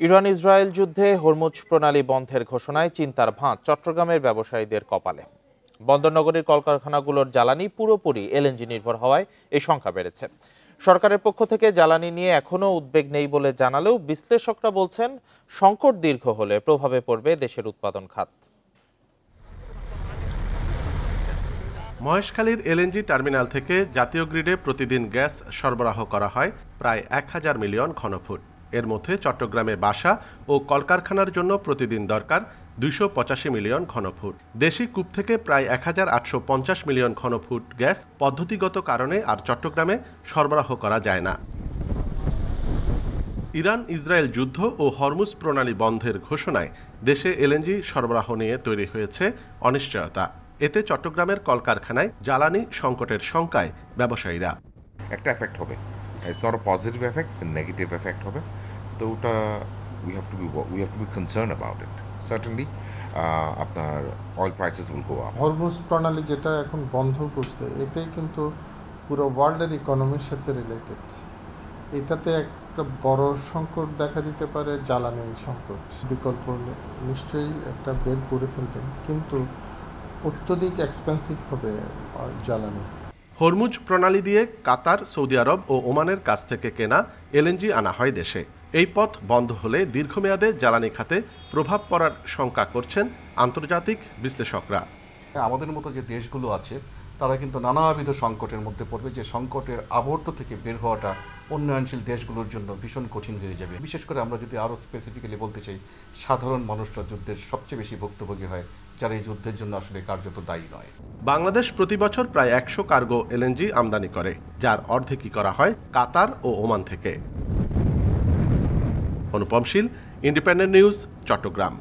Iran Israel যুদ্ধে Hormuz প্রণালী বন্ধের ঘোষণায় চিন্তার ভাঁজ চট্টগ্রামের ব্যবসায়ীদের কপালে। বন্দরনগরীর কলকারখানাগুলোর জ্বালানি পুরোপুরি এলএনজি নির্ভর হওয়ায় এই সংখ্যা বেড়েছে। সরকারের পক্ষ থেকে জ্বালানি নিয়ে এখনও উদ্বেগ নেই বলে জানালেও বিশ্লেষকরা বলছেন সংকট দীর্ঘ হলে প্রভাবে পড়বে দেশের উৎপাদন খাত। মহেশখালীর এলএনজি টার্মিনাল থেকে জাতীয় গ্রিডে প্রতিদিন গ্যাস সরবরাহ করা হয় প্রায় ১,০০০ মিলিয়ন ঘনফুট। এর মধ্যে চট্টগ্রামে বাসা ও কলকারখানার জন্য প্রতিদিন দরকার ২৮৫ মিলিয়ন ঘনফুট। দেশি কূপ থেকে প্রায় ১,৮৫০ মিলিয়ন ঘনফুট গ্যাস পদ্ধতিগত কারণে আর চট্টগ্রামে সরবরাহ করা যায় না। ইরান ইসরায়েল যুদ্ধ ও হরমুজ প্রণালী বন্ধের ঘোষণায় দেশে এলএনজি সরবরাহ নিয়ে তৈরি হয়েছে অনিশ্চয়তা। এতে চট্টগ্রামের কলকারখানায় জ্বালানি সংকটের শঙ্কায় ব্যবসায়ীরা। একটা এফেক্ট হবে, sort of positive effect, negative effect হবে, তো ওটা we have to be concern about it. Certainly আপনার oil prices will go up. Hormuz প্রণালী যেটা এখন বন্ধ করছে, এটাই কিন্তু পুরো ওয়ার্ল্ডের ইকোনমির সাথে রিলেটেড। এটাতে একটা বড় সংকট দেখা দিতে পারে, জ্বালানি সংকট। বিকল্প নিশ্চয়ই একটা বের করে ফেলবেন, কিন্তু অত্যধিক এক্সপেন্সিভ হবে জ্বালানি। হরমুজ প্রণালী দিয়ে কাতার, সৌদি আরব ও ওমানের কাছ থেকে কেনা এলএনজি আনা হয় দেশে। এই পথ বন্ধ হলে দীর্ঘমেয়াদে জ্বালানি খাতে প্রভাব পড়ার শঙ্কা করছেন আন্তর্জাতিক বিশ্লেষকরা। আমাদের মতো যে দেশগুলো আছে তারা কিন্তু নানাবিধ সংকটের মধ্যে পড়বে, যে সংকটের আবর্ত থেকে বের হওয়াটা উন্নয়নশীল দেশগুলোর জন্য ভীষণ কঠিন হয়ে যাবে। বিশেষ করে আমরা যদি আরও স্পেসিফিক্যালি বলতে চাই, সাধারণ মানুষরা যুদ্ধের সবচেয়ে বেশি ভুক্তভোগী হয়, যারা এই যুদ্ধের জন্য আসলে কার্যত দায়ী নয়। বাংলাদেশ প্রতি বছর প্রায় ১০০ কার্গো এলএনজি আমদানি করে, যার অর্ধেকই করা হয় কাতার ও ওমান থেকে। অনুপম শীল, ইন্ডিপেন্ডেন্ট নিউজ, চট্টগ্রাম।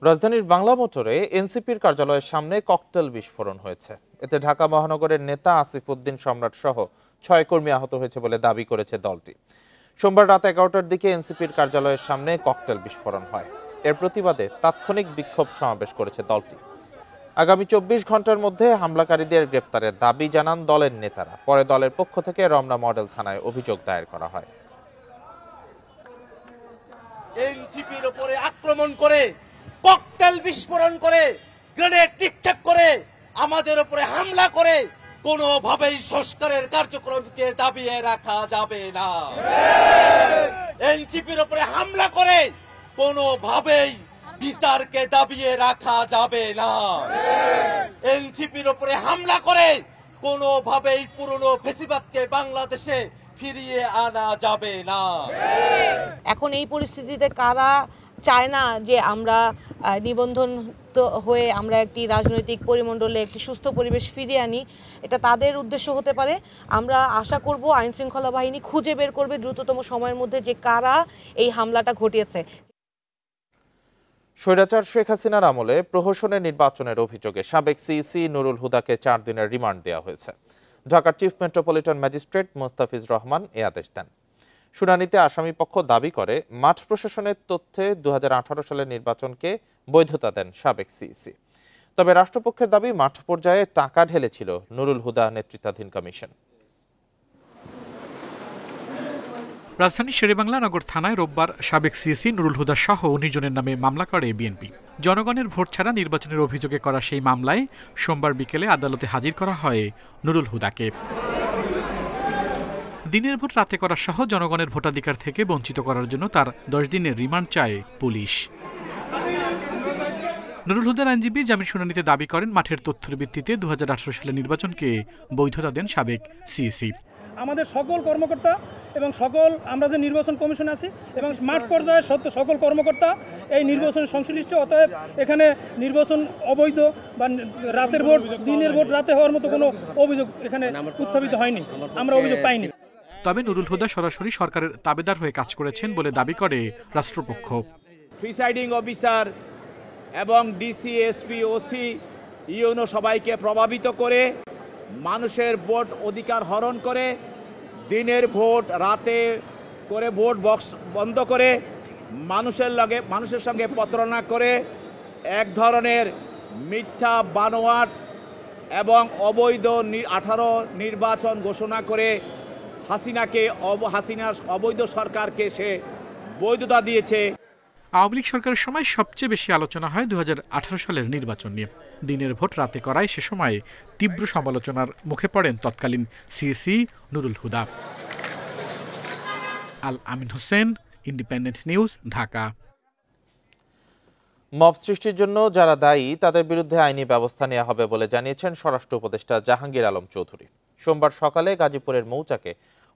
রাজধানীর বাংলা মোটরে এনসিপির কার্যালয়ের সামনে ককটেল বিস্ফোরণ হয়েছে। এতে ঢাকা মহানগরের নেতা আসিফ উদ্দিন সম্রাট সহ ৬ কর্মী আহত হয়েছে বলে দাবি করেছে দলটি। সোমবার রাত ১১টার দিকে এনসিপির কার্যালয়ের সামনে ককটেল বিস্ফোরণ হয়। এর প্রতিবাদে তাৎক্ষণিক বিক্ষোভ সমাবেশ করেছে দলটি। আগামী ২৪ ঘন্টার মধ্যে হামলাকারীদের গ্রেপ্তারের দাবি জানান দলের নেতারা। পরে দলের পক্ষ থেকে রমনা মডেল থানায় অভিযোগ দায়ের করা হয়। এনসিপির উপরে আক্রমণ করে, ককটেল বিস্ফোরণ করে, গ্রেনেড নিক্ষেপ করে, আমাদের উপরে হামলা করে কোনোভাবেই সংস্কারের কার্যক্রমকে দাবিয়ে রাখা যাবে না। এনসিপির উপরে হামলা করে কোনোভাবেই বিচারকে দাবিয়ে রাখা যাবে না। এনসিপির উপরে হামলা করে কোনোভাবেই পুরনো ফ্যাসিবাদকে বাংলাদেশে ফিরিয়ে আনা যাবে না। এখন এই পরিস্থিতিতে কারা চায় না যে আমরা নিবন্ধন হয়ে আমরা একটি রাজনৈতিক পরিমণ্ডলে একটি সুস্থ পরিবেশ ফিরিয়ে আনি, এটা তাদের উদ্দেশ্য হতে পারে। আমরা আশা করব আইন শৃঙ্খলা বাহিনী খুঁজে বের করবে দ্রুততম সময়ের মধ্যে যে কারা এই হামলাটা ঘটিয়েছে। স্বৈরাচার শেখ হাসিনার আমলে প্রহসনের নির্বাচনের অভিযোগে সাবেক সিইসি নুরুল হুদাকে ৪ দিনের রিমান্ড দেওয়া হয়েছে। ঢাকার chief metropolitan magistrate Mostafiz Rahman এ আদেশ দেন। শুনানিতে আসামি পক্ষ দাবি করে মাঠ প্রশাসনের তথ্যে ২০১৮ সালের নির্বাচনকে বৈধতা দেন সাবেক সিইসি। তবে রাষ্ট্রপক্ষের দাবি মাঠ পর্যায়ে টাকা ঢেলেছিল নুরুল হুদা নেতৃত্বাধীন কমিশন। রাজধানীর শেরেবাংলা নগর থানায় রোববার সাবেক সিইসি নুরুল হুদা সহ ১৯ জনের নামে মামলা করে বিএনপি। জনগণের ভোট ছাড়া নির্বাচনের অভিযোগে করা সেই মামলায় সোমবার বিকেলে আদালতে হাজির করা হয় নুরুল হুদাকে। দিনের ভোট রাতে করা সহ জনগণের ভোটাধিকার থেকে বঞ্চিত করার জন্য তার ১০ দিনের রিমান্ড চায় পুলিশ। নুরুল হুদার আইনজীবী জামিন শুনানিতে দাবি করেন মাঠের তথ্যের ভিত্তিতে ২০১৮ সালের নির্বাচনকে বৈধতা দেন সাবেক সিইসি। আমাদের সকল কর্মকর্তা এবং সকল আমরা যে নির্বাচন কমিশন আছি এবং মাঠ পর্যায়ে সকল কর্মকর্তা এই নির্বাচনে সংশ্লিষ্ট, অতএব এখানে নির্বাচন অবৈধ বা রাতের ভোট দিনের ভোট রাতে হওয়ার মতো কোনো অভিযোগ এখানে উত্থাপিত হয়নি, আমরা অভিযোগ পাইনি। তবে নুরুল হুদা সরাসরি সরকারের তাবেদার হয়ে কাজ করেছেন বলে দাবি করে রাষ্ট্রপক্ষ। প্রিসাইডিং অফিসার এবং ডিসি, এসপি, ওসি, ইউনো সবাইকে প্রভাবিত করে মানুষের ভোট অধিকার হরণ করে, দিনের ভোট রাতে করে ভোট বক্স বন্ধ করে মানুষের সঙ্গে প্রতারণা করে এক ধরনের মিথ্যা বানোয়াট এবং অবৈধ 18 নির্বাচন ঘোষণা করে হাসিনার অবৈধ সরকারকে সে বৈধতা দিয়েছে। আওয়ামী লীগ সরকারের সময় সবচেয়ে বেশি আলোচনা হয় 2018 সালের নির্বাচন নিয়ে। দিনের ভোট রাতে করায় সে সময় তীব্র সমালোচনার মুখে পড়েন তৎকালীন CEC Nurul Huda. Al Amin Hossain, Independent News, Dhaka. Mob সৃষ্টির জন্য যারা দায়ী তাদের বিরুদ্ধে আইনি ব্যবস্থা নেওয়া হবে বলে জানিয়েছেন স্বরাষ্ট্র উপদেষ্টা জাহাঙ্গীর আলম চৌধুরী। সোমবার সকালে গাজীপুরের মৌচাকে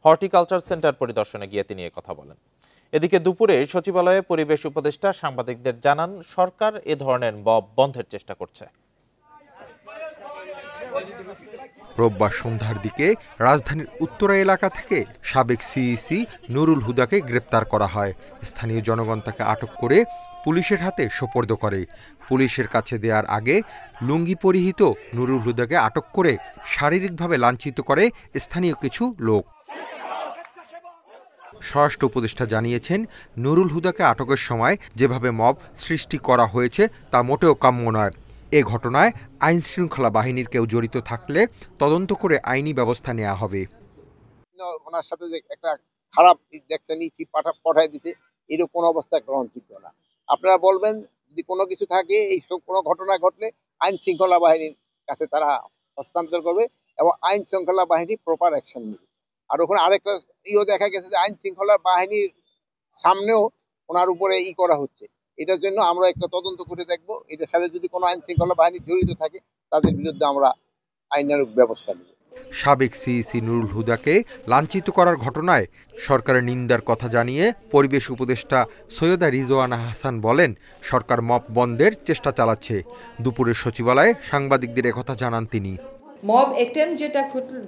হর্টিকালচার সেন্টার পরিদর্শনে গিয়ে তিনি কথা বলেন। এদিকে দুপুরে সচিবালয়ে পরিবেশ উপদেষ্টা সাংবাদিকদের জানান, সরকার এ ধরনের মব বন্ধের চেষ্টা করছে। রোববার সন্ধ্যার দিকে রাজধানীর উত্তরা এলাকা থেকে সাবেক সিইসি নুরুল হুদাকে গ্রেপ্তার করা হয়। স্থানীয় জনগণ তাকে আটক করে পুলিশের হাতে সোপর্দ করে। পুলিশের কাছে দেওয়ার আগে লুঙ্গি পরিহিত নুরুল হুদাকে আটক করে শারীরিকভাবে লাঞ্ছিত করে স্থানীয় কিছু লোক। স্বরাষ্ট্র উপদেষ্টা জানিয়েছেন, নুরুল হুদাকে আটকের সময় যেভাবে মব সৃষ্টি করা হয়েছে তা মোটেও কাম্য নয়। এ ঘটনায় আইন শৃঙ্খলা বাহিনীর কেউ জড়িত থাকলে তদন্ত করে আইনি ব্যবস্থা নেওয়া হবে। ওনার সাথে যে একটা খারাপ দেখছেন পাঠায় দিছে, এরকম কোনো অবস্থা গ্রহণযোগ্য না। আপনারা বলবেন যদি কোনো কিছু থাকে, এই সব কোনো ঘটনা ঘটলে আইন শৃঙ্খলা বাহিনীর কাছে তারা হস্তান্তর করবে এবং আইন শৃঙ্খলা বাহিনী প্রপার অ্যাকশন নেবে। আর ওখানে আরেকটা দেখা গেছে যে আইন শৃঙ্খলা বাহিনীর সামনেও ওনার উপরে করা হচ্ছে। এটার জন্য আমরা একটা তদন্ত করে দেখব, এটার সাথে যদি কোনো আইন শৃঙ্খলা বাহিনী জড়িত থাকে তাদের বিরুদ্ধে আমরা আইনানুগ ব্যবস্থা নেব। সাবেক সিইসি নুরুল হুদাকে লাঞ্ছিত করার ঘটনায় সরকারের নিন্দার কথা জানিয়ে পরিবেশ উপদেষ্টা সৈয়দা রিজওয়ানা হাসান বলেন, সরকার মব বন্ধের চেষ্টা চালাচ্ছে। দুপুরের সচিবালয়ে সাংবাদিকদের একথা জানান তিনি। মব অ্যাটেম্প যেটা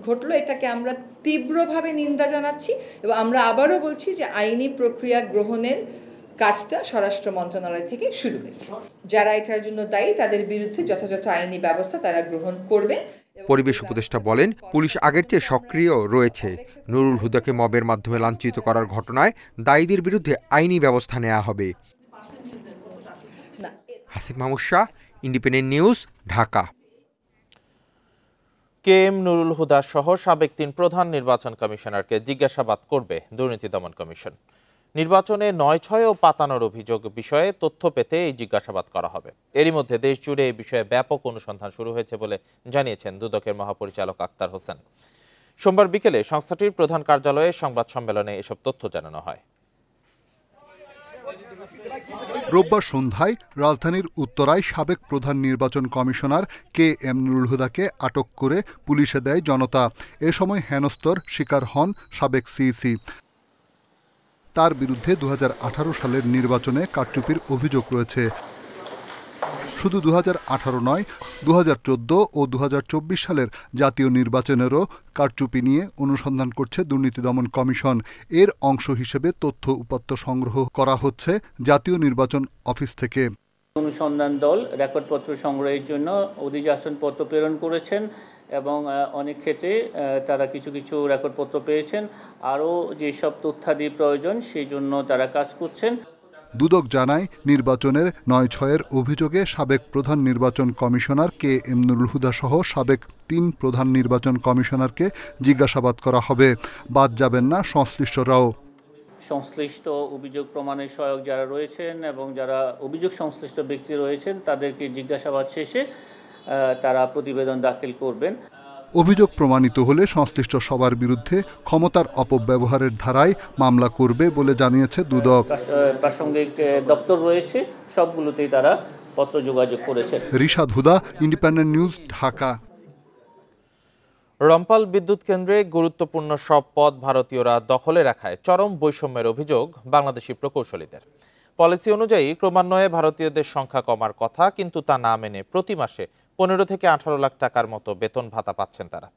ঘটলো এটাকে আমরা তীব্রভাবে নিন্দা জানাচ্ছি এবং আমরা আবারও বলছি যে আইনি প্রক্রিয়া গ্রহণের কাজটা স্বরাষ্ট্র মন্ত্রণালয় থেকে শুরু হয়েছে। যারা এটার জন্য দায়ী তাদের বিরুদ্ধে যথাযথ আইনি ব্যবস্থা তারা গ্রহণ করবে। পরিবেশ উপদেষ্টা বলেন, পুলিশ আগের চেয়ে সক্রিয় রয়েছে। নুরুল হুদাকে মবের মাধ্যমে লাঞ্ছিত করার ঘটনায় দায়ীদের বিরুদ্ধে আইনি ব্যবস্থা নেওয়া হবে। Hasif Mahmud Shah, Independent News, Dhaka. KM Nurul Huda সহ সাবেক 3 প্রধান নির্বাচন কমিশনারকে জিজ্ঞাসাবাদ করবে দুর্নীতি দমন কমিশন। নির্বাচনে ৯/৬ ও পাতানোর অভিযোগ বিষয়ে তথ্য পেতে এই জিজ্ঞাসাবাদ করা হবে। এরই মধ্যে দেশ জুড়ে এই বিষয়ে ব্যাপক অনুসন্ধান শুরু হয়েছে বলে জানিয়েছেন দুদকের মহাপরিচালক আক্তার হোসেন। সোমবার বিকেলে সংস্থাটির প্রধান কার্যালয়ে সংবাদ সম্মেলনে এসব তথ্য জানানো হয়। রোববার সন্ধ্যায় রাজধানীর উত্তরায় সাবেক প্রধান নির্বাচন কমিশনার কেএম নুরুল হুদাকে আটক করে পুলিশে দেয় জনতা। এ সময় হেনস্তর শিকার হন সাবেক সিইসি। তার বিরুদ্ধে 2018 সালের নির্বাচনে কারচুপির অভিযোগ রয়েছে। শুধু 2018 নয়, 2014 ও 2024 সালের জাতীয় নির্বাচনেরও কারচুপি নিয়ে অনুসন্ধান করছে দুর্নীতি দমন কমিশন। এর অংশ হিসেবে তথ্য উপাত্ত সংগ্রহ করা হচ্ছে জাতীয় নির্বাচন অফিস থেকে। অনুসন্ধান দল রেকর্ডপত্র সংগ্রহের জন্য অধিযাচনপত্র প্রেরণ করেছেন এবং অনেক ক্ষেত্রে তারা কিছু কিছু রেকর্ডপত্র পেয়েছেন। আরও যেসব তথ্যাদি প্রয়োজন সেই জন্য তারা কাজ করছেন। দুদক জানায়, নির্বাচনের ৯/৬ অভিযোগে সাবেক প্রধান নির্বাচন কমিশনার কেএম নুরুল হুদা সহ সাবেক 3 প্রধান নির্বাচন কমিশনারকে জিজ্ঞাসাবাদ করা হবে। বাদ যাবেন না সংশ্লিষ্টরাও। সংশ্লিষ্ট অভিযোগ প্রমাণের সহায়ক যারা রয়েছেন এবং যারা অভিযোগ সংশ্লিষ্ট ব্যক্তি রয়েছেন তাদেরকে জিজ্ঞাসাবাদ শেষে তারা প্রতিবেদন দাখিল করবেন। অভিযোগ প্রমাণিত হলে সংশ্লিষ্ট সবার বিরুদ্ধে ক্ষমতার অপব্যবহারের ধারায় মামলা করবে বলে জানিয়েছে দুদক। প্রাসঙ্গিক দপ্তর রয়েছে, সবগুলোতেই তারা পত্র যোগাযোগ করেছে। রিশাদ হুদা, ইন্ডিপেন্ডেন্ট নিউজ, ঢাকা। রম্পাল বিদ্যুৎ কেন্দ্রে গুরুত্বপূর্ণ সব পদ ভারতীয়রা দখলে রাখায় চরম বৈষম্যের অভিযোগ বাংলাদেশি প্রকৌশলীদের। পলিসি অনুযায়ী ক্রমান্বয়ে ভারতীয়দের সংখ্যা কমার কথা, কিন্তু তা না মেনে প্রতি মাসে 15 থেকে 18 লাখ টাকার মতো বেতন ভাতা পাচ্ছেন তারা।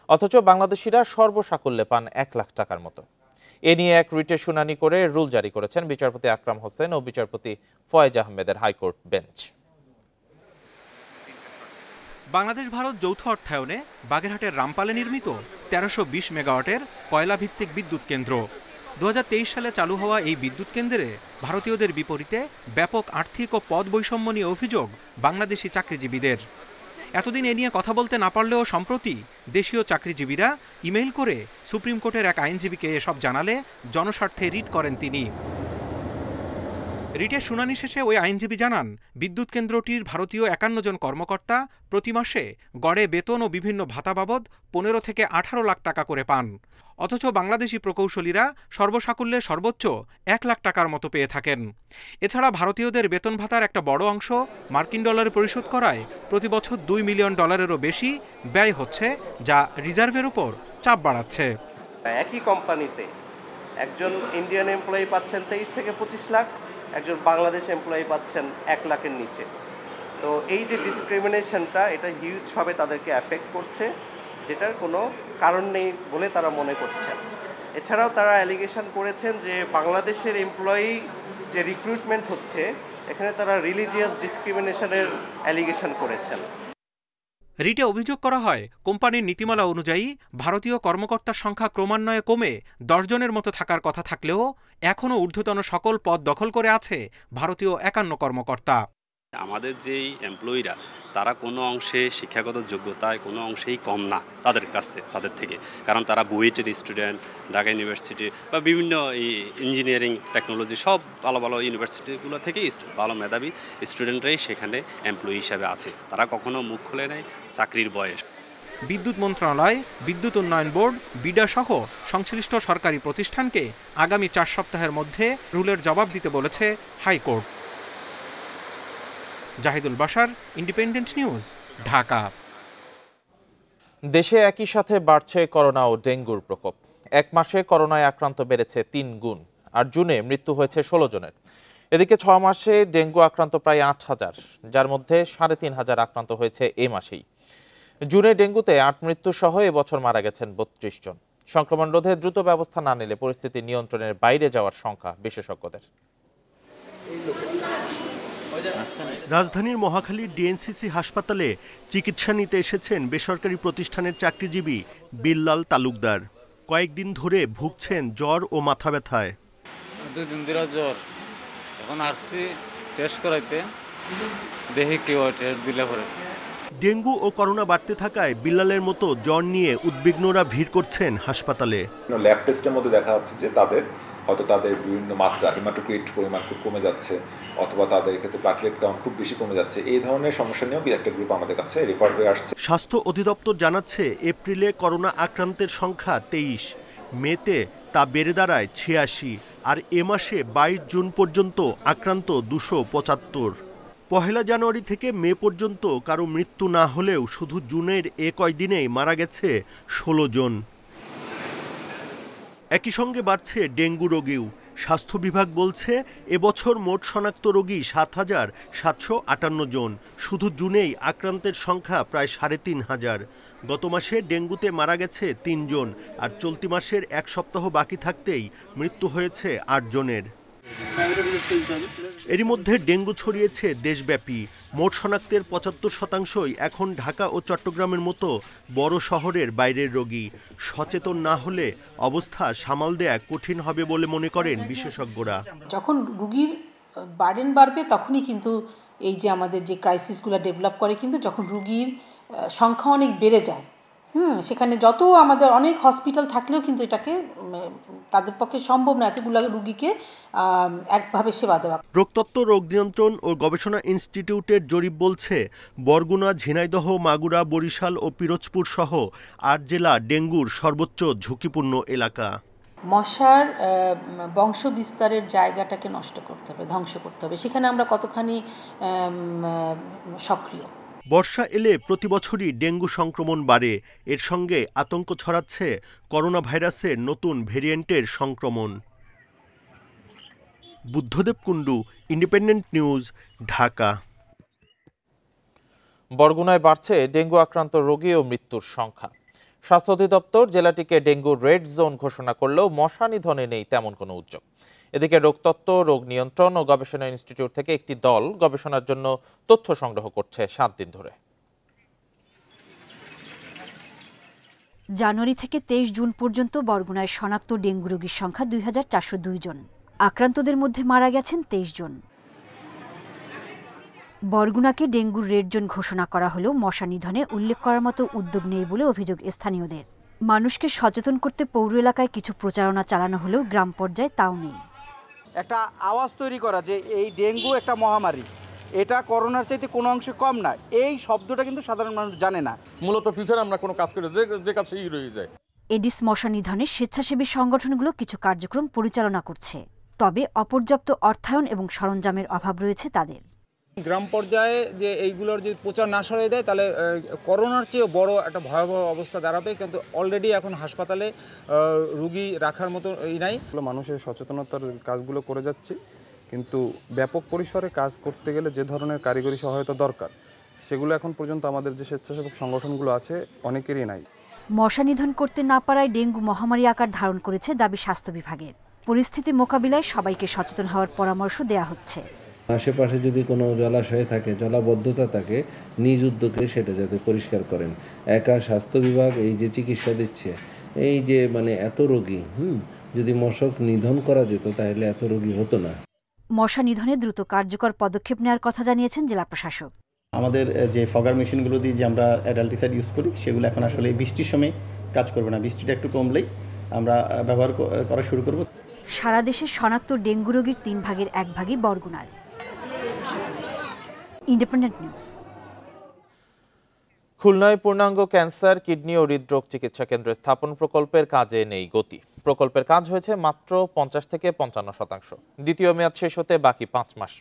অথচ বাংলাদেশিরা সর্বসাকুল্যে পান 1 লাখ টাকার মতো। এ নিয়ে এক রিটের শুনানি করে রুল জারি করেছেন বিচারপতি আকরাম হোসেন ও বিচারপতি ফয়েজ আহমেদের হাইকোর্ট বেঞ্চ। বাংলাদেশ ভারত যৌথ অর্থায়নে বাগেরহাটের রামপালে নির্মিত 1320 মেগাওয়াটের কয়লা ভিত্তিক বিদ্যুৎ কেন্দ্র। 2023 সালে চালু হওয়া এই বিদ্যুৎ কেন্দ্রে ভারতীয়দের বিপরীতে ব্যাপক আর্থিক ও পদ বৈষম্য নিয়ে অভিযোগ বাংলাদেশি চাকরিজীবীদের। এতদিন এ নিয়ে কথা বলতে না পারলেও সম্প্রতি দেশীয় চাকরিজীবীরা ইমেইল করে সুপ্রিম কোর্টের এক আইনজীবীকে এসব জানালে জনস্বার্থে রিট করেন তিনি। রিটের শুনানি শেষে ওই আইনজীবী জানান, বিদ্যুৎ কেন্দ্রটির ভারতীয় ৫১ জন কর্মকর্তা প্রতি মাসে গড়ে বেতন ও বিভিন্ন ভাতা বাবদ ১৫ থেকে ১৮ লাখ টাকা করে পান। অথচ বাংলাদেশি প্রকৌশলীরা সর্বসাকুল্যে সর্বোচ্চ ১ লাখ টাকার মতো পেয়ে থাকেন। এছাড়া ভারতীয়দের বেতন ভাতার একটা বড় অংশ মার্কিন ডলারে পরিশোধ করায় প্রতি বছর $২ মিলিয়ন বেশি ব্যয় হচ্ছে, যা রিজার্ভের উপর চাপ বাড়াচ্ছে। একই কোম্পানিতে একজন ইন্ডিয়ান এমপ্লয়ি পাচ্ছেন ২৩ থেকে ২৫ লাখ, একজন বাংলাদেশ এমপ্লয়ি পাচ্ছেন ১ লাখের নিচে। তো এই যে ডিসক্রিমিনেশনটা, এটা হিউজভাবে তাদেরকে অ্যাফেক্ট করছে, যেটার কোনো কারণ নেই বলে তারা মনে করছেন। এছাড়াও তারা অ্যালিগেশন করেছেন যে বাংলাদেশের এমপ্লয়ি যে রিক্রুটমেন্ট হচ্ছে, এখানে তারা রিলিজিয়াস ডিসক্রিমিনেশনের অ্যালিগেশন করেছেন। রিটে অভিযোগ করা হয়, কোম্পানির নীতিমালা অনুযায়ী ভারতীয় কর্মকর্তার সংখ্যা ক্রমান্বয়ে কমে ১০ জনের মতো থাকার কথা থাকলেও এখনও ঊর্ধ্বতন সকল পদ দখল করে আছে ভারতীয় ৫১ কর্মকর্তা। আমাদের যেই এমপ্লয়িরা, তারা কোনো অংশে শিক্ষাগত যোগ্যতায় কোনো অংশেই কম না তাদের থেকে, কারণ তারা বুয়েটের স্টুডেন্ট, ঢাকা ইউনিভার্সিটি বা বিভিন্ন ইঞ্জিনিয়ারিং টেকনোলজি সব ভালো ভালো ইউনিভার্সিটিগুলো থেকে ভালো মেধাবী স্টুডেন্টরাই সেখানে এমপ্লয়ি হিসাবে আছে। তারা কখনো মুখ খুলে নেয় চাকরির বয়স। বিদ্যুৎ মন্ত্রণালয়, বিদ্যুৎ উন্নয়ন বোর্ড, বিডা সহ সংশ্লিষ্ট সরকারি প্রতিষ্ঠানকে আগামী ৪ সপ্তাহের মধ্যে রুলের জবাব দিতে বলেছে high court. Zahidul Bashar, Independent News, Dhaka. দেশে একই সাথে বাড়ছে করোনা ও ডেঙ্গুর প্রকোপ। এক মাসে করোনায় আক্রান্ত বেড়েছে ৩ গুণ, আর জুনে মৃত্যু হয়েছে ১৬ জনের। এদিকে ৬ মাসে ডেঙ্গু আক্রান্ত প্রায় ৮,০০০, যার মধ্যে ৩৫০০ আক্রান্ত হয়েছে এ মাসেই। জুনে ডেঙ্গুতে ৮ মৃত্যু সহ এবছর মারা গেছেন ৩২ জন। সংক্রমণ রোধে দ্রুত ব্যবস্থা না নিলে পরিস্থিতি নিয়ন্ত্রণের বাইরে যাওয়ার শঙ্কা বিশেষজ্ঞদের। রাজধানীর মহাখালীর ডিএনসিসি হাসপাতালে চিকিৎসা নিতে এসেছেন বেসরকারি প্রতিষ্ঠানের চাকরিজীবী বিল্লাল তালুকদার। কয়েকদিন ধরে ভুগছেন জ্বর ও মাথা ব্যথায়। 2 দিন ধরে জ্বর, এখন আসছি টেস্ট করাইতে, দেখি কি হয়, টেস্ট দিলে পরে। ডেঙ্গু ও করোনা বাড়তে থাকায় বিল্লালের মতো জ্বর নিয়ে উদ্বিগ্নরা ভিড় করছেন হাসপাতালে। ল্যাব টেস্টের মধ্যে দেখা যাচ্ছে যে তাদের বিভিন্ন মাত্রা, হিমাটোক্রিট পরিমাণ খুব কমে যাচ্ছে, অথবা তাদের ক্ষেত্রে প্লাটলেট কাউন্ট খুব বেশি কমে যাচ্ছে। এই ধরনের সমস্যা নিয়েও একটা গ্রুপ আমাদের কাছে রেফার হয়ে আসছে। স্বাস্থ্য অধিদপ্তর জানাচ্ছে, এপ্রিলে করোনা আক্রান্তের সংখ্যা 23, মেতে তা বেড়ে দাঁড়ায় 86, আর এ মাসে 22 জুন পর্যন্ত আক্রান্ত 275। 1 জানুয়ারি থেকে মে পর্যন্ত কারো মৃত্যু না হলেও শুধু জুনের এ কয়দিনেই মারা গেছে 16 জন। একই সঙ্গে বাড়ছে ডেঙ্গু রোগীও। স্বাস্থ্য বিভাগ বলছে, এবছর মোট শনাক্ত রোগী ৭,৭৫৮ জন। শুধু জুনেই আক্রান্তের সংখ্যা প্রায় ৩৫০০। গত মাসে ডেঙ্গুতে মারা গেছে ৩ জন, আর চলতি মাসের 1 সপ্তাহ বাকি থাকতেই মৃত্যু হয়েছে ৮ জনের। এরই মধ্যে ডেঙ্গু ছড়িয়েছে দেশব্যাপী। মোট শনাক্তের ৭৫% এখন ঢাকা ও চট্টগ্রামের মতো বড় শহরের বাইরের রোগী। সচেতন না হলে অবস্থা সামাল দেয়া কঠিন হবে বলে মনে করেন বিশেষজ্ঞরা। যখন রোগীর বার্ডেন বাড়বে, তখনই কিন্তু এই যে আমাদের যে ক্রাইসিসগুলো ডেভেলপ করে, কিন্তু যখন রোগীর সংখ্যা অনেক বেড়ে যায়, সেখানে যত আমাদের অনেক হসপিটাল থাকলেও কিন্তু এটাকে তাদের পক্ষে সম্ভব না এতগুলো রোগীকে একভাবে সেবা দেওয়া। রোগতত্ত্ব, রোগ নিয়ন্ত্রণ ও গবেষণা ইনস্টিটিউটের জরিপ বলছে, বরগুনা, ঝিনাইদহ, মাগুরা, বরিশাল ও পিরোজপুর সহ ৮ জেলা ডেঙ্গুর সর্বোচ্চ ঝুঁকিপূর্ণ এলাকা। মশার বংশ বিস্তারের জায়গাটাকে নষ্ট করতে হবে, ধ্বংস করতে হবে। সেখানে আমরা কতখানি সক্রিয়। বর্ষা এলে প্রতি বছরই ডেঙ্গু সংক্রমণ বাড়ে। এর সঙ্গে আতঙ্ক ছড়াচ্ছে করোনা ভাইরাসের নতুন ভেরিয়েন্টের সংক্রমণ। Buddhadeb Kundu, Independent News, Dhaka. বরগুনায় বাড়ছে ডেঙ্গু আক্রান্ত রোগী ও মৃত্যুর সংখ্যা। স্বাস্থ্য অধিদপ্তর জেলাটিকে ডেঙ্গু রেড জোন ঘোষণা করলেও মশা নিধনে নেই তেমন কোনো উদ্যোগ। এদিকে রোগতত্ত্ব, রোগ নিয়ন্ত্রণ ও গবেষণা ইনস্টিটিউট থেকে একটি দল গবেষণার জন্য তথ্য সংগ্রহ করছে 7 দিন ধরে। জানুয়ারি থেকে 23 জুন পর্যন্ত বরগুনায় শনাক্ত ডেঙ্গু রোগীর সংখ্যা 2402 জন। আক্রান্তদের মধ্যে মারা গেছেন 23 জন। বরগুনাকে ডেঙ্গুর রেড জোন ঘোষণা করা হলেও মশা নিধনে উল্লেখ করার মতো উদ্যোগ নেই বলে অভিযোগ স্থানীয়দের। মানুষকে সচেতন করতে পৌর এলাকায় কিছু প্রচারণা চালানো হলেও গ্রাম পর্যায়ে তাও নেই। একটা আওয়াজ তৈরি করা যে এই ডেঙ্গু একটা মহামারী, এটা করোনার চাইতে কোনো অংশে কম না, এই শব্দটা কিন্তু সাধারণ মানুষ জানে না। মূলত ফিউচারে আমরা কোনো কাজ করে যে কাজ সেই রয়ে যায়। এডিস মশা নিধনে স্বেচ্ছাসেবী সংগঠনগুলো কিছু কার্যক্রম পরিচালনা করছে, তবে অপর্যাপ্ত অর্থায়ন এবং সরঞ্জামের অভাব রয়েছে তাদের। গ্রাম পর্যায়ে যে এইগুলোর যে প্রচার না সরিয়ে দেয় তাহলে করোনার চেয়ে বড় একটা ভয়াবহ অবস্থা দাঁড়াবে, কিন্তু অলরেডি এখন হাসপাতালে রুগী রাখার মতো নাই। মানুষের সচেতনতার কাজগুলো করে যাচ্ছি, কিন্তু ব্যাপক পরিসরে কাজ করতে গেলে যে ধরনের কারিগরি সহায়তা দরকার সেগুলো এখন পর্যন্ত আমাদের যে স্বেচ্ছাসেবক সংগঠনগুলো আছে অনেকেরই নাই। মশা নিধন করতে না পারায় ডেঙ্গু মহামারী আকার ধারণ করেছে দাবি স্বাস্থ্য বিভাগের। পরিস্থিতি মোকাবিলায় সবাইকে সচেতন হওয়ার পরামর্শ দেয়া হচ্ছে। আশেপাশে যদি কোনো জলাশয় থাকে, জলাবদ্ধতা থাকে, নিজ উদ্যোগে সেটা যাতে পরিষ্কার করেন। একা স্বাস্থ্য বিভাগ এই যে চিকিৎসা দিচ্ছে, এই যে এত রোগী যদি মশক নিধন করা যেত তাহলে এত রোগী হতো না। মশা নিধনে দ্রুত কার্যকর পদক্ষেপ নেওয়ার কথা জানিয়েছেন জেলা প্রশাসক। আমাদের যে ফগার মেশিনগুলো দিয়ে যে আমরা অ্যাডাল্টিসাইড ইউজ করি সেগুলো এখন আসলে বৃষ্টির সময় কাজ করবে না, বৃষ্টিটা একটু কমলেই আমরা ব্যবহার করা শুরু করব। সারা দেশে শনাক্ত ডেঙ্গু রোগীর 3 ভাগের 1 ভাগই বরগুনার। Independent news. খুলনায় পূর্ণাঙ্গ ক্যান্সার, কিডনি ও হৃদরোগ চিকিৎসা কেন্দ্র স্থাপন প্রকল্পের কাজে নেই গতি। প্রকল্পের কাজ হয়েছে মাত্র 50 থেকে 55%। দ্বিতীয় মেয়াদ শেষ হতে বাকি 5 মাস।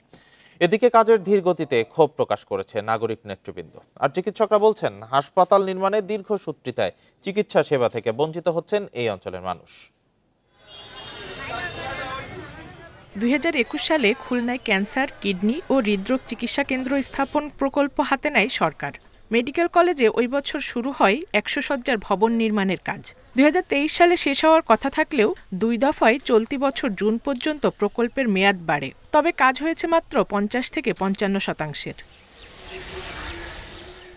এদিকে কাজের ধীর গতিতে ক্ষোভ প্রকাশ করেছে নাগরিক নেতৃবৃন্দ। আর চিকিৎসকরা বলছেন, হাসপাতাল নির্মাণে দীর্ঘসূত্রিতায় চিকিৎসা সেবা থেকে বঞ্চিত হচ্ছেন এই অঞ্চলের মানুষ। 2021 সালে খুলনায় ক্যান্সার, কিডনি ও হৃদরোগ চিকিৎসা কেন্দ্র স্থাপন প্রকল্প হাতে নেয় সরকার। মেডিকেল কলেজে ওই বছর শুরু হয় 100 শয্যার ভবন নির্মাণের কাজ। 2023 সালে শেষ হওয়ার কথা থাকলেও 2 দফায় চলতি বছর জুন পর্যন্ত প্রকল্পের মেয়াদ বাড়ে। তবে কাজ হয়েছে মাত্র 50 থেকে 55%।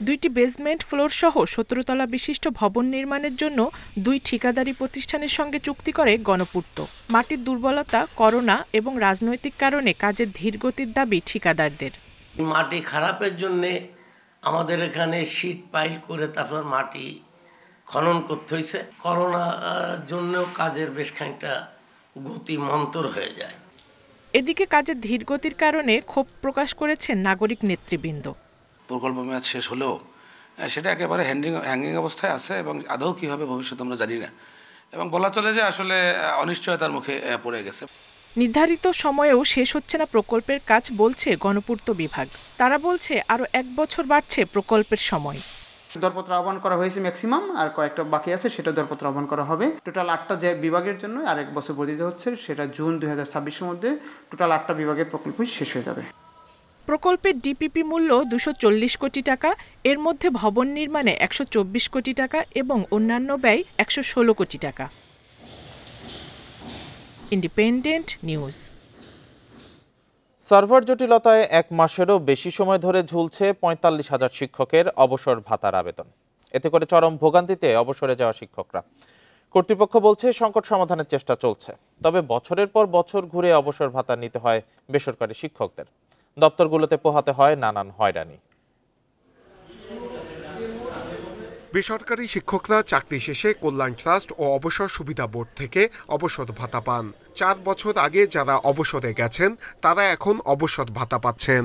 2টি বেসমেন্ট ফ্লোর সহ 17 তলা বিশিষ্ট ভবন নির্মাণের জন্য 2 ঠিকাদারি প্রতিষ্ঠানের সঙ্গে চুক্তি করে গণপূর্ত। মাটির দুর্বলতা, করোনা এবং রাজনৈতিক কারণে কাজের ধীরগতির দাবি ঠিকাদারদের। মাটি খারাপের জন্যে আমাদের এখানে শীট পাইল করে তারপর মাটি খনন করতে হয়েছে। করোনার জন্যও কাজের বেশ খানিকটা গতি মন্তর হয়ে যায়। এদিকে কাজের ধীরগতির কারণে ক্ষোভ প্রকাশ করেছেন নাগরিক নেতৃবৃন্দ। প্রকল্প মেয়াদ শেষ হলেও সেটা একেবারে হ্যাঙ্গিং অবস্থায় আছে এবং আদৌ কী হবে ভবিষ্যতে আমরা জানি না, এবং বলা চলে যে আসলে অনিশ্চয়তার মুখে পড়ে গেছে। নির্ধারিত সময়েও শেষ হচ্ছে না প্রকল্পের কাজ বলছে গণপূর্ত বিভাগ। তারা বলছে আরও 1 বছর বাড়ছে প্রকল্পের সময়। দরপত্র আহ্বান করা হয়েছে ম্যাক্সিমাম, আর কয়েকটা বাকি আছে, সেটা দরপত্র আহ্বান করা হবে। টোটাল 8টা যে বিভাগের জন্য আর 1 বছর বর্ধিত হচ্ছে, সেটা জুন 2026-এর মধ্যে টোটাল 8টা বিভাগের প্রকল্পই শেষ হয়ে যাবে। প্রকল্পের ডিপিপি মূল্য 240 কোটি টাকা, এর মধ্যে ভবন নির্মাণে 124 কোটি টাকা এবং অন্যান্য ব্যয় 116 কোটি টাকা। Independent news. সার্ভার জটিলতায় 1 মাসেরও বেশি সময় ধরে ঝুলছে 45,000 শিক্ষকের অবসর ভাতার আবেদন। এতে করে চরম ভোগান্তিতে অবসরে যাওয়া শিক্ষকরা। কর্তৃপক্ষ বলছে সংকট সমাধানের চেষ্টা চলছে, তবে বছরের পর বছর ঘুরে অবসর ভাতা নিতে হয় বেসরকারি শিক্ষকদের। দপ্তরগুলোতে পোহাতে হয় নানান হয়রানি। বেসরকারি শিক্ষকরা চাকরি শেষে কল্যাণ ট্রাস্ট ও অবসর সুবিধা বোর্ড থেকে অবসর ভাতা পান। 4 বছর আগে যারা অবসরে গেছেন তারা এখন অবসর ভাতা পাচ্ছেন।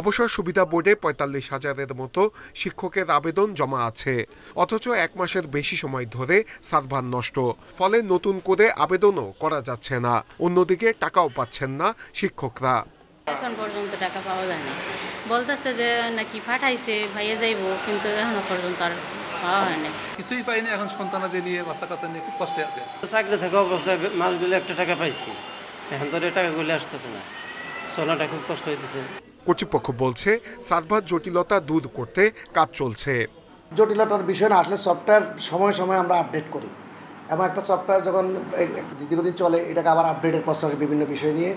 অবসর সুবিধা বোর্ডে 45,000-এর মতো শিক্ষকের আবেদন জমা আছে, অথচ 1 মাসের বেশি সময় ধরে সার্ভার নষ্ট, ফলে নতুন করে আবেদনও করা যাচ্ছে না। অন্যদিকে টাকাও পাচ্ছেন না শিক্ষকরা। এখন পর্যন্ত টাকা পাওয়া যায় না, বলতেছে যে নাকি পাঠাইছে ভাইয়া যাইব, কিন্তু এখনো পর্যন্ত আর পাওয়া হয় না। কিছুই পাইনি, এখন সন্তানাদের নিয়ে বাচ্চা কাচ্চা নিয়ে খুব কষ্টে আছে। চাকরি থাকা অবস্থায় মাস বেলে 1 টাকা পাইছি, এখন তো টাকাগুলো আসতেছে না, চলাটা খুব কষ্ট হইতেছে। কর্তৃপক্ষ বলছে সার্ভার জটিলতা দূর করতে কাজ চলছে। জটিলতার বিষয় না, আসলে সফটওয়্যার সময় সময় আমরা আপডেট করি, এবং একটা সফটওয়্যার যখন দীর্ঘদিন চলে এটাকে আবার আপডেটের প্রশ্ন আসে বিভিন্ন বিষয় নিয়ে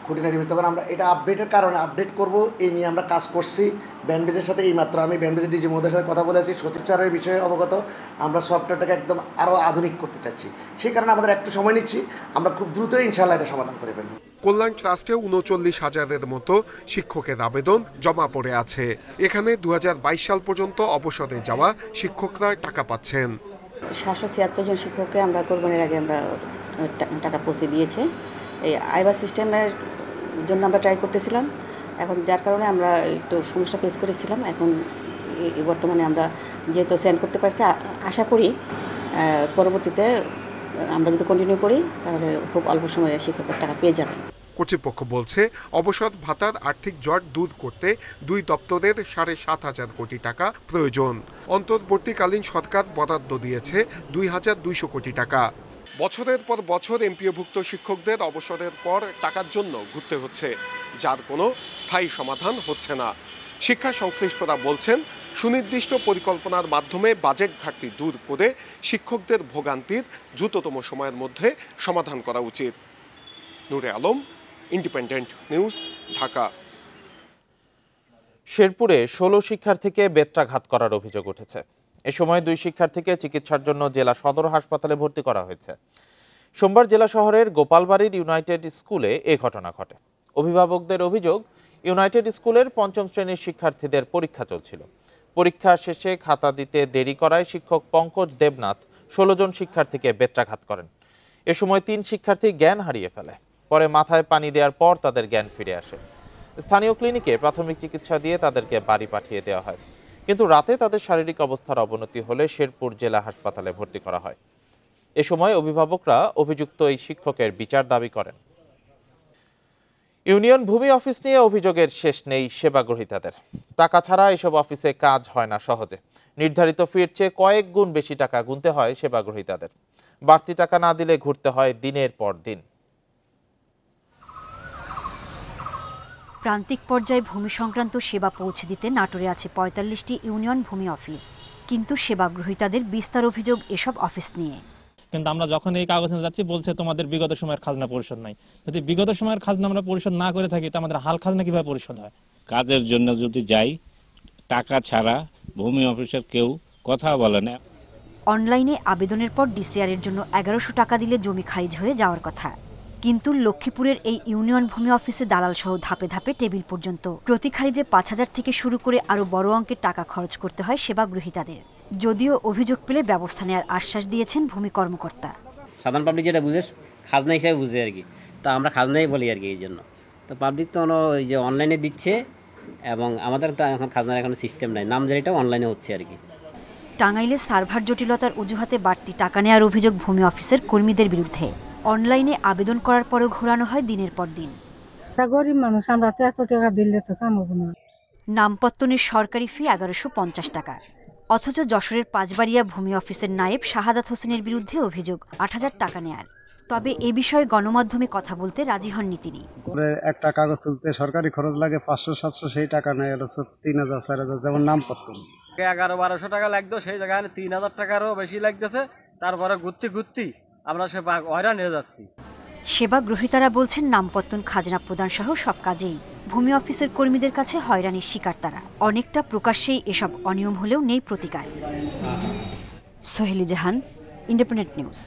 খুঁটিনাটি, তখন আমরা এটা আপডেটের কারণে আপডেট করব এই নিয়ে আমরা কাজ করছি। ব্যান্ডবেজের সাথে এইমাত্র আমি ব্যান্ডবেজের ডিজি মহোদয়ের সাথে কথা বলেছি, সচিব স্যারের বিষয়ে অবগত। আমরা সফটওয়্যারটাকে একদম আরও আধুনিক করতে চাচ্ছি, সেই কারণে আমাদের একটু সময় নিচ্ছি, আমরা খুব দ্রুতই ইনশাআল্লাহ এটা সমাধান করে ফেলব। কল্যাণ ট্রাস্টে 39,000-এর মতো শিক্ষকের আবেদন জমা পড়ে আছে। এখানে 2022 সাল পর্যন্ত অবসরে যাওয়া শিক্ষকরা টাকা পাচ্ছেন। 776 জন শিক্ষককে আমরা কোরবানির আগে আমরা টাকা পৌঁছে দিয়েছে। এই আইবা সিস্টেমের জন্য আমরা ট্রাই করতেছিলাম, এখন যার কারণে আমরা একটু সমস্যা ফেস করেছিলাম। এখন বর্তমানে আমরা যেহেতু সেন্ড করতে পারছি, আশা করি পরবর্তীতে আমরা যদি কন্টিনিউ করি তাহলে খুব অল্প সময়ে শিক্ষকের টাকা পেয়ে যাবেন। কর্তৃপক্ষ বলছে অবসর ভাতার আর্থিক জট দূর করতে দুই দপ্তরের 7,500 কোটি টাকা প্রয়োজন। অন্তর্বর্তীকালীন সরকার বরাদ্দ দিয়েছে 2,200 কোটি টাকা। বছরের পর বছর এমপিওভুক্ত শিক্ষকদের অবসরের পর টাকার জন্য ঘুরতে হচ্ছে, যার কোনো স্থায়ী সমাধান হচ্ছে না। শিক্ষা সংশ্লিষ্টরা বলছেন সুনির্দিষ্ট পরিকল্পনার মাধ্যমে বাজেট ঘাটতি দূর করে শিক্ষকদের ভোগান্তির দ্রুততম সময়ের মধ্যে সমাধান করা উচিত। নূরে আলম, ইন্ডিপেন্ডেন্ট নিউজ, ঢাকা। শেরপুরে 16 শিক্ষার্থীকে বেত্রাঘাত করার অভিযোগ উঠেছে। এ সময় 2 শিক্ষার্থীকে চিকিৎসার জন্য জেলা সদর হাসপাতালে ভর্তি করা হয়েছে। সোমবার জেলা শহরের গোপালবাড়ির ইউনাইটেড স্কুলে এ ঘটনা ঘটে। অভিভাবকদের অভিযোগ, ইউনাইটেড স্কুলের 5ম শ্রেণীর শিক্ষার্থীদের পরীক্ষা চলছিল। পরীক্ষা শেষে খাতা দিতে দেরি করায় শিক্ষক পঙ্কজ দেবনাথ 16 জন শিক্ষার্থীকে বেত্রাঘাত করেন। এ সময় 3 শিক্ষার্থী জ্ঞান হারিয়ে ফেলে। পরে মাথায় পানি দেওয়ার পর তাদের জ্ঞান ফিরে আসে। স্থানীয় ক্লিনিকে প্রাথমিক চিকিৎসা দিয়ে তাদেরকে বাড়ি পাঠিয়ে দেওয়া হয়, কিন্তু রাতে তাদের শারীরিক অবস্থার অবনতি হলে শেরপুর জেলা হাসপাতালে ভর্তি করা হয়। এ সময় অভিভাবকরা অভিযুক্ত এই শিক্ষকের বিচার দাবি করেন। ইউনিয়ন ভূমি অফিস নিয়ে অভিযোগের শেষ নেই সেবাগ্রহীতাদের। টাকা ছাড়া এসব অফিসে কাজ হয় না সহজে। নির্ধারিত ফির চেয়ে কয়েক গুণ বেশি টাকা গুনতে হয় সেবাগ্রহীতাদের। বাড়তি টাকা না দিলে ঘুরতে হয় দিনের পর দিন। প্রান্তিক পর্যায়ে ভূমি সংক্রান্ত সেবা পৌঁছে দিতে নাটোরে আছে 45টি ইউনিয়ন ভূমি অফিস, কিন্তু সেবাগ্রহীতাদের বিস্তার অভিযোগ এসব অফিস নিয়ে। কিন্তু আমরা যখন এই কাগজ নিয়ে যাচ্ছি বলছে তোমাদের বিগত সময়ের খাজনা পরিশোধ নাই। যদি বিগত সময়ের খাজনা আমরা পরিশোধ না করে থাকি, তা আমাদের হাল খাজনা কিভাবে পরিশোধ হয়? কাজের জন্য যদি যাই, টাকা ছাড়া ভূমি অফিসের কেউ কথা বলে না। অনলাইনে আবেদনের পর ডিসিআর এর জন্য 1100 টাকা দিলে জমি খারিজ হয়ে যাওয়ার কথা, কিন্তু লক্ষ্মীপুরের এই ইউনিয়ন ভূমি অফিসে দালাল সহ ধাপে ধাপে টেবিল পর্যন্ত প্রতি খারিজে 5,000 থেকে শুরু করে আরো বড় অঙ্কের টাকা খরচ করতে হয় সেবাগ্রহীতাদের। যদিও অভিযোগ পেলে ব্যবস্থা নেওয়ার আশ্বাস দিয়েছেন ভূমি কর্মকর্তা। সাধারণ পাবলিক যেটা বুঝে খাজনা হিসাবে বুঝে আর কি, তা আমরা খাজনাই বলি আর কি। এই জন্য তো পাবলিক তো ওই যে অনলাইনে দিচ্ছে, এবং আমাদের তো এখন খাজনার এখন সিস্টেম নাই, নামজারিটাও অনলাইনে হচ্ছে আর কি। টাঙ্গাইলে সার্ভার জটিলতার অজুহাতে বাড়তি টাকা নেওয়ার অভিযোগ ভূমি অফিসের কর্মীদের বিরুদ্ধে। অনলাইনে আবেদন করার পরেও ঘোরানো হয় দিনের পর দিন। গরিব মানুষ, আমরা তো এত টাকা দিলে তো কাম হবে না। নামপত্তনের সরকারি ফি 1150 টাকা, অথচ যশোরের পাঁচবাড়িয়া ভূমি অফিসের নায়েব শাহাদাত হোসেনের বিরুদ্ধে অভিযোগ 8,000 টাকা নেয়ার। তবে এ বিষয়ে গণমাধ্যমে কথা বলতে রাজি হননি তিনি। একটা কাগজ তুলতে সরকারি খরচ লাগে 500-700, সেই টাকা নেয় 3,000-4,000, যেমন নামপত্র 1100-1200 টাকা লাগতো, সেই জায়গায় 3,000 টাকারও বেশি লাগতেছে। তারপরে ঘুরতে আমরা সে হয়রান হয়ে যাচ্ছি। সেবাগ্রহীতারা বলছেন নামপত্তন, খাজনা প্রদান সহ সব কাজেই ভূমি অফিসের কর্মীদের কাছে হয়রানির শিকার তারা। অনেকটা প্রকাশ্যেই এসব অনিয়ম হলেও নেই প্রতিকার। সোহেলি জাহান, ইন্ডিপেন্ডেন্ট নিউজ।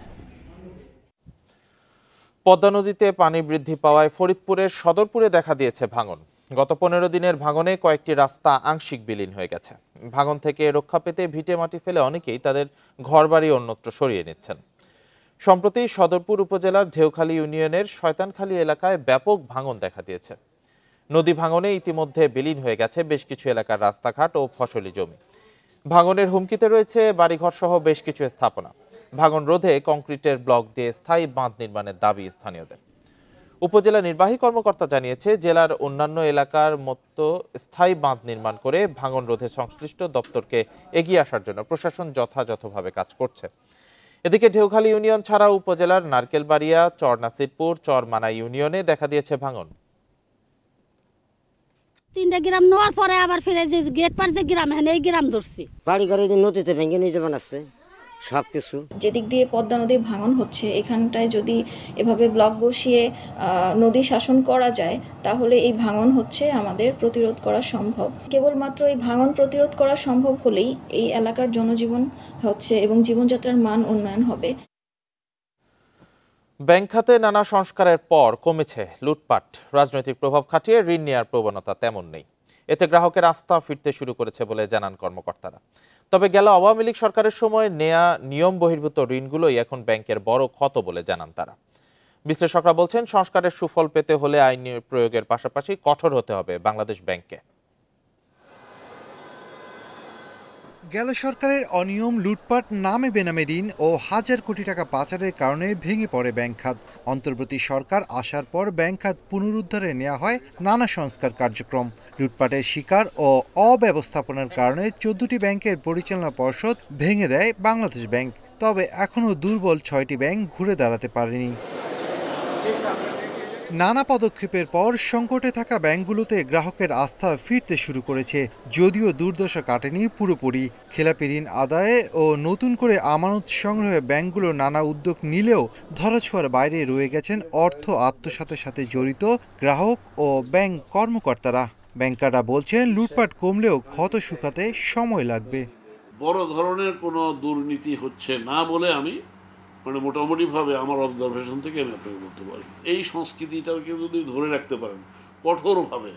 পদ্মা নদীতে পানি বৃদ্ধি পাওয়ায় ফরিদপুরের সদরপুরে দেখা দিয়েছে ভাঙন। গত 15 দিনের ভাঙনে কয়েকটি রাস্তা আংশিক বিলীন হয়ে গেছে। ভাঙন থেকে রক্ষা পেতে ভিটে মাটি ফেলে অনেকেই তাদের ঘরবাড়ি অন্যত্র সরিয়ে নিচ্ছেন। সম্প্রতি সদরপুর উপজেলার ঢেউখালী ইউনিয়নের শয়তানখালী এলাকায় ব্যাপক ভাঙন দেখা দিয়েছে। নদী ভাঙনে ইতিমধ্যে বিলীন হয়ে গেছে বেশ কিছু এলাকার রাস্তাঘাট ও ফসলি জমি। ভাঙনের হুমকিতে রয়েছে বাড়িঘর সহ বেশ কিছু স্থাপনা। ভাঙন রোধে কংক্রিটের ব্লক দিয়ে স্থায়ী বাঁধ নির্মাণের দাবি স্থানীয়দের। উপজেলা নির্বাহী কর্মকর্তা জানিয়েছে, জেলার অন্যান্য এলাকার মতো স্থায়ী বাঁধ নির্মাণ করে ভাঙন রোধে সংশ্লিষ্ট দপ্তরকে এগিয়ে আসার জন্য প্রশাসন যথাযথভাবে কাজ করছে। এদিকে ঢেউখালী ইউনিয়ন ছাড়াও উপজেলার নারকেলবাড়িয়া, চর নাসিরপুর, চর মানা ইউনিয়নে দেখা দিয়েছে ভাঙন। 3টা গ্রাম নেওয়ার পরে আবার ফিরে যে গেট পার যে গ্রাম, এই গ্রাম ধরছি। বাড়ি ঘরে নদীতে ভেঙে নিয়ে যাবেন আছে সবকিছু। যেদিক দিয়ে পদ্মা নদীর ভাঙন হচ্ছে, এখানটায় যদি এভাবে ব্লক বসিয়ে নদী শাসন করা যায়, তাহলে এই ভাঙন হচ্ছে আমাদের প্রতিরোধ করা সম্ভব। কেবলমাত্র এই ভাঙন প্রতিরোধ করা সম্ভব হলেই এই এলাকার জনজীবন হচ্ছে এবং জীবনযাত্রার মান উন্নয়ন হবে। ব্যাংক খাতে নানা সংস্কারের পর কমেছে লুটপাট। রাজনৈতিক প্রভাব খাটিয়ে ঋণ নেওয়ার প্রবণতা তেমন নেই। এতে গ্রাহকের আস্থা ফিরতে শুরু করেছে বলে জানান কর্মকর্তারা। তবে গেল আওয়ামী লীগ সরকারের সময় নেয়া নিয়ম বহির্ভূত ঋণগুলোই এখন ব্যাংকের বড় ক্ষত বলে জানান তারা। বিশ্লেষকরা বলছেন, সংস্কারের সুফল পেতে হলে আইন প্রয়োগের পাশাপাশি কঠোর হতে হবে বাংলাদেশ ব্যাংককে। গেল সরকারের অনিয়ম, লুটপাট, নামে বেনামে ঋণ ও হাজার কোটি টাকা পাচারের কারণে ভেঙে পড়ে ব্যাংক খাত। অন্তর্বর্তী সরকার আসার পর ব্যাংক খাত পুনরুদ্ধারে নেওয়া হয় নানা সংস্কার কার্যক্রম। লুটপাটের শিকার ও অব্যবস্থাপনার কারণে 14টি ব্যাংকের পরিচালনা পর্ষদ ভেঙে দেয় বাংলাদেশ ব্যাংক। তবে এখনও দুর্বল 6টি ব্যাংক ঘুরে দাঁড়াতে পারেনি। নানা পদক্ষেপের পর সংকটে থাকা ব্যাংকগুলোতে গ্রাহকের আস্থা ফিরতে শুরু করেছে, যদিও দুর্দশা কাটেনি পুরোপুরি। খেলাপি ঋণ আদায়ে ও নতুন করে আমানত সংগ্রহে ব্যাংকগুলো নানা উদ্যোগ নিলেও ধরাছোঁয়ার বাইরে রয়ে গেছেন অর্থ আত্মসাতের সাথে জড়িত গ্রাহক ও ব্যাংক কর্মকর্তারা। ব্যাংকাররা বলছেন, লুটপাট কমলেও ক্ষত শুকাতে সময় লাগবে। বড় ধরনের কোনো দুর্নীতি হচ্ছে না বলে আমি মোটামুটিভাবে আমার অবজারভেশন থেকে আমি আপনাকে বলতে পারি। এই সংস্কৃতিটাকে যদি ধরে রাখতে পারেন কঠোরভাবে,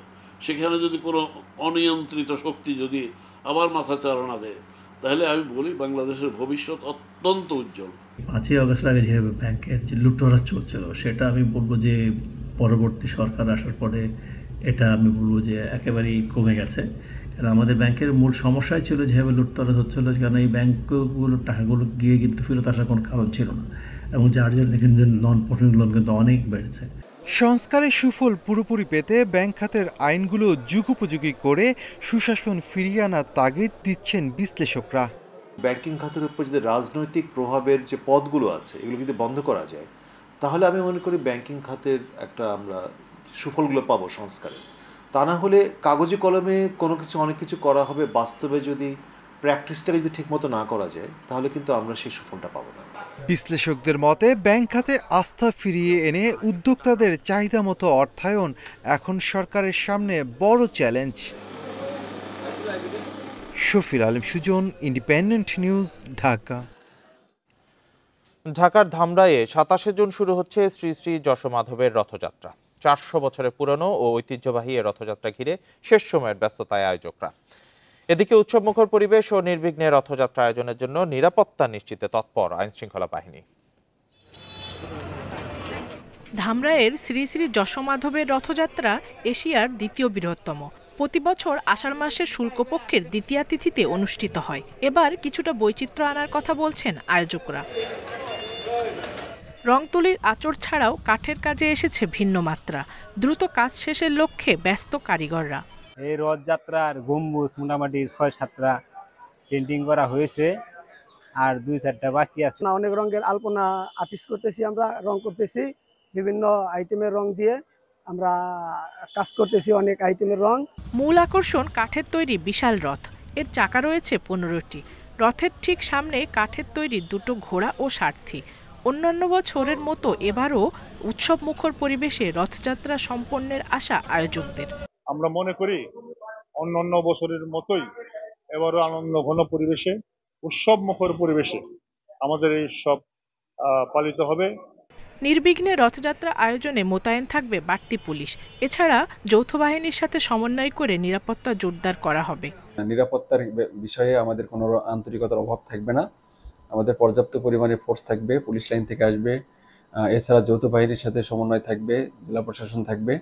সেখানে যদি কোনো অনিয়ন্ত্রিত শক্তি যদি আবার মাথা চাড়া দেয়, তাহলে আমি বলি বাংলাদেশের ভবিষ্যৎ অত্যন্ত উজ্জ্বল। 5ই আগস্ট আগে যেভাবে ব্যাংকের যে লুটতরাজ চলছিল, সেটা আমি বলবো যে পরবর্তী সরকার আসার পরে এটা আমি বলবো যে একেবারেই কমে গেছে। কারণ আমাদের ব্যাংকের মূল সমস্যাই ছিল যেভাবে লুটতরাজ হচ্ছিল, কারণ এই ব্যাংকগুলোর টাকাগুলো গিয়ে কিন্তু ফেরত আসার কোনো কারণ ছিল না, এবং যার জন্য দেখেন যে নন পারফর্মিং লোন কিন্তু অনেক বেড়েছে। সংস্কারের সুফল পুরোপুরি পেতে ব্যাংক খাতের আইনগুলো যুগোপযোগী করে সুশাসন ফিরিয়ে আনার তাগিদ দিচ্ছেন বিশ্লেষকরা। ব্যাংকিং খাতের উপর যদি রাজনৈতিক প্রভাবের যে পদগুলো আছে এগুলো যদি বন্ধ করা যায়, তাহলে আমি মনে করি ব্যাংকিং খাতের একটা আমরা সুফলগুলো পাবো সংস্কারে। তা না হলে কাগজে কলমে কোনো কিছু অনেক কিছু করা হবে, বাস্তবে যদি প্র্যাকটিসটাকে যদি ঠিকমতো না করা যায়, তাহলে কিন্তু আমরা সেই সুফলটা পাবো না। বিশ্লেষকদের মতে, ব্যাংক খাতে আস্থা ফিরিয়ে এনে উদ্যোক্তাদের চাহিদা মতো অর্থায়ন এখন সরকারের সামনে বড় challenge. Shafil Alam Sujan, Independent News, Dhaka. ঢাকার ধামরাইয়ে 27 জুন শুরু হচ্ছে শ্রী শ্রী যশোমাধবের রথযাত্রা। 400 বছরের পুরনো ও ঐতিহ্যবাহী এ রথযাত্রা ঘিরে শেষ সময়ের ব্যস্ততায় আয়োজকরা। এদিকে উৎসবমুখর পরিবেশ ও নির্বিঘ্নে রথযাত্রা আয়োজনের জন্য নিরাপত্তা নিশ্চিতে তৎপর আইনশৃঙ্খলা বাহিনী। ধামরাইয়ের শ্রী শ্রী যশোমাধবের রথযাত্রা এশিয়ার দ্বিতীয় বৃহত্তম। প্রতি বছর আষাঢ় মাসের শুল্কপক্ষের দ্বিতীয়া তিথিতে অনুষ্ঠিত হয়। এবার কিছুটা বৈচিত্র্য আনার কথা বলছেন আয়োজকরা। রংতুলির আঁচড় ছাড়াও কাঠের কাজে এসেছে ভিন্ন মাত্রা। দ্রুত কাজ শেষের লক্ষ্যে ব্যস্ত কারিগররা। এই রথযাত্রার গম্বুজ মোটামুটি 6-7টা পেন্টিং করা হয়েছে, আর 2-4টা বাকি আছে। অনেক রঙের আলপনা আর্টিস্ট করতেছি, আমরা রং করতেছি বিভিন্ন আইটেমের রং দিয়ে আমরা কাজ করতেছি, অনেক আইটেমের রং। মূল আকর্ষণ কাঠের তৈরি বিশাল রথ। এর চাকা রয়েছে 15টি। রথের ঠিক সামনে কাঠের তৈরি 2টো ঘোড়া ও সারথি। অন্যান্য বছরের মতো এবারও উৎসব মুখর পরিবেশে রথযাত্রা সম্পন্নের আশা আয়োজকদের। আমরা মনে করি অন্যান্য বছরের মতোই এবারও আনন্দ ঘন পরিবেশে, উৎসব মুখর পরিবেশে আমাদের এই সব পালিত হবে। নির্বিঘ্নে রথযাত্রা আয়োজনে মোতায়েন থাকবে বাড়তি পুলিশ। এছাড়া যৌথ বাহিনীর সাথে সমন্বয় করে নিরাপত্তা জোরদার করা হবে। নিরাপত্তার বিষয়ে আমাদের কোনো আন্তরিকতার অভাব থাকবে না। আমাদের পর্যাপ্ত পরিমাণে ফোর্স থাকবে, পুলিশ লাইন থেকে আসবে। এছাড়া যৌথ বাহিনীর সাথে সমন্বয় থাকবে, জেলা প্রশাসন থাকবে,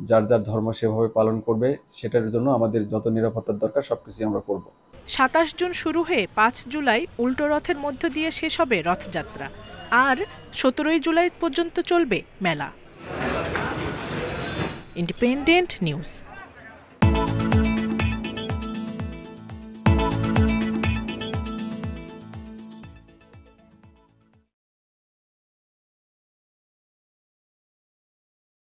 যার যার ধর্ম সেভাবে পালন করবে। সেটার জন্য আমাদের যত নিরাপত্তার দরকার সবকিছু আমরা করব। 27 জুন শুরু হয়ে 5 জুলাই উল্টো রথের মধ্য দিয়ে শেষ হবে রথযাত্রা। আর 17 জুলাই পর্যন্ত চলবে মেলা। Independent news.